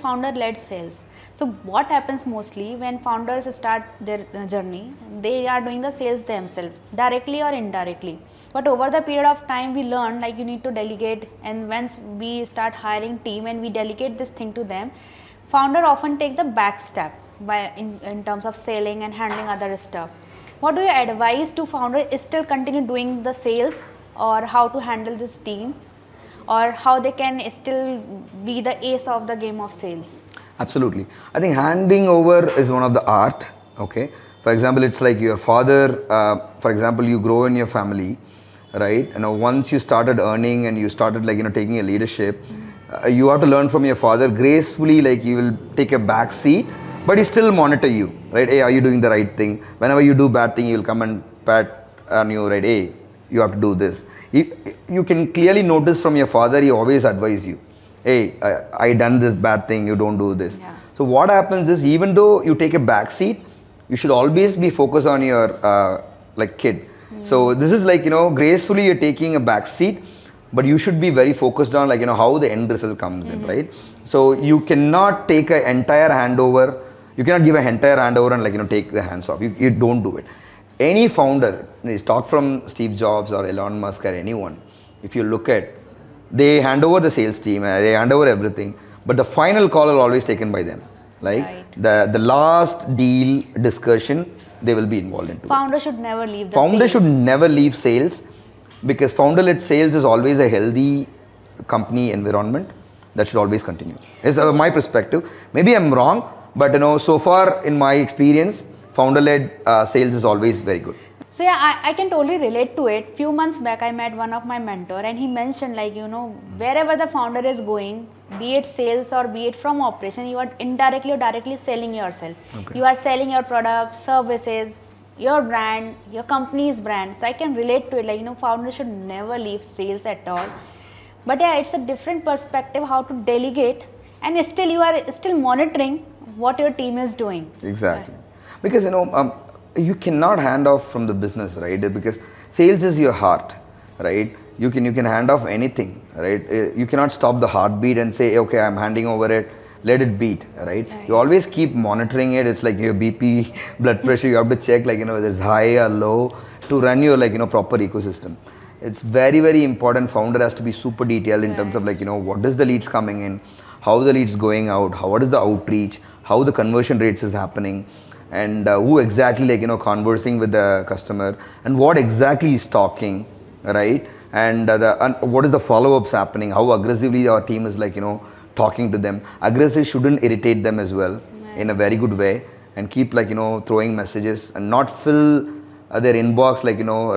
Founder-led sales. So what happens mostly when founders start their journey, they are doing the sales themselves, directly or indirectly. But over the period of time, we learn like you need to delegate, and once we start hiring team and we delegate this thing to them, founder often take the back step in terms of selling and handling other stuff. What do you advise to founders still continue doing the sales, or how to handle this team, or how they can still be the ace of the game of sales? Absolutely. I think handing over is one of the art. Okay. For example, it's like your father, for example, you grow in your family, right? Once you started earning and you started taking a leadership, you have to learn from your father gracefully, like you will take a back seat, but he still monitor you, right? Hey, are you doing the right thing? Whenever you do bad thing, he will come and pat on you, right? Hey, you have to do this. You can clearly notice from your father, he always advise you, hey, I done this bad thing, you don't do this. Yeah. So what happens is, even though you take a back seat, you should always be focused on your kid. So this is gracefully you're taking a back seat, but you should be very focused on how the end result comes in, right? So you cannot take an entire handover, you cannot give an entire handover and take the hands off. You don't do it. Any founder, talk from Steve Jobs or Elon Musk or anyone, if you look at, they hand over the sales team, they hand over everything, but the final call is always taken by them. Right. The last deal discussion, they will be involved into. Founder should never leave the Founder sales. should never leave sales, because founder-led sales is always a healthy company environment that should always continue. It's my perspective. Maybe I'm wrong, but so far in my experience, founder-led sales is always very good. So yeah, I can totally relate to it. Few months back, I met one of my mentor, and he mentioned wherever the founder is going, be it sales or be it from operation, you are indirectly or directly selling yourself. Okay. You are selling your products, services, your brand, your company's brand. So I can relate to it. Founders should never leave sales at all. But yeah, it's a different perspective how to delegate, and still you are still monitoring what your team is doing. Exactly. Because you cannot hand off from the business, right? Because sales is your heart, right? You can hand off anything, right? You cannot stop the heartbeat and say, okay, I'm handing over it, let it beat, right? You always keep monitoring it. It's like your BP, blood pressure, you have to check whether it's high or low to run your proper ecosystem. It's very, very important. Founder has to be super detailed in terms of what is the leads coming in, how the leads going out, what is the outreach, how the conversion rates is happening, and who exactly conversing with the customer, and what exactly is talking, right? And what is the follow-ups happening, how aggressively our team is talking to them. Aggressive shouldn't irritate them as well, in a very good way, and keep throwing messages and not fill their inbox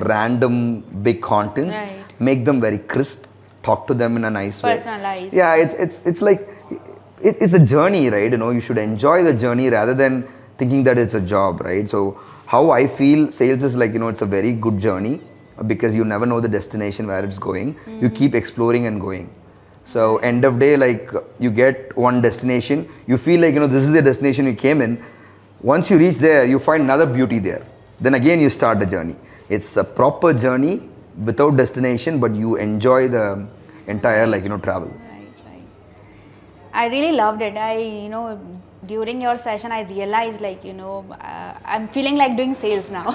random big contents. Right. Make them very crisp, talk to them in a nice way. Personalized. Yeah, it's like it's a journey, right? You should enjoy the journey rather than thinking that it's a job, right? So how I feel sales is it's a very good journey, because you never know the destination where it's going. You keep exploring and going. So end of day, you get one destination, you feel this is the destination you came in. Once you reach there, you find another beauty there. Then again you start the journey. It's a proper journey without destination, but you enjoy the entire travel. Right. I really loved it. During your session, I realized I'm feeling like doing sales now.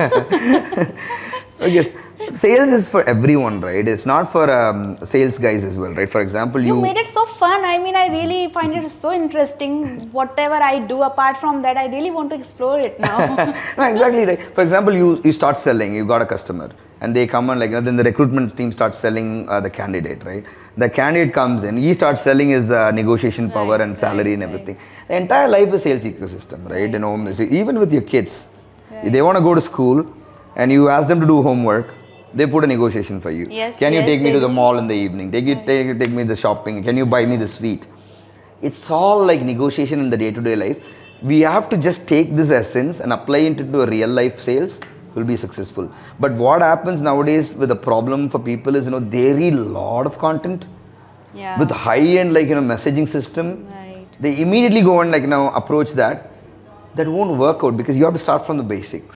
Yes, sales is for everyone, right? It's not for sales guys as well, right? For example, You made it so fun. I really find it so interesting. Whatever I do apart from that, I really want to explore it now. No, exactly, right. For example, you start selling, you got a customer, and they come on then the recruitment team starts selling the candidate, right? The candidate comes in, he starts selling his negotiation power and salary and everything. The entire life is sales ecosystem, right? So even with your kids, if they want to go to school and you ask them to do homework, they put a negotiation for you. Yes, Can you yes, take me they to the do. mall in the evening? Take me the shopping. Can you buy me the sweet? It's all negotiation in the day-to-day life. We have to just take this essence and apply it into a real life sales. Will be successful. But what happens nowadays with the problem for people is they read a lot of content with high-end messaging system. Right. They immediately go and approach that. That won't work out, because you have to start from the basics.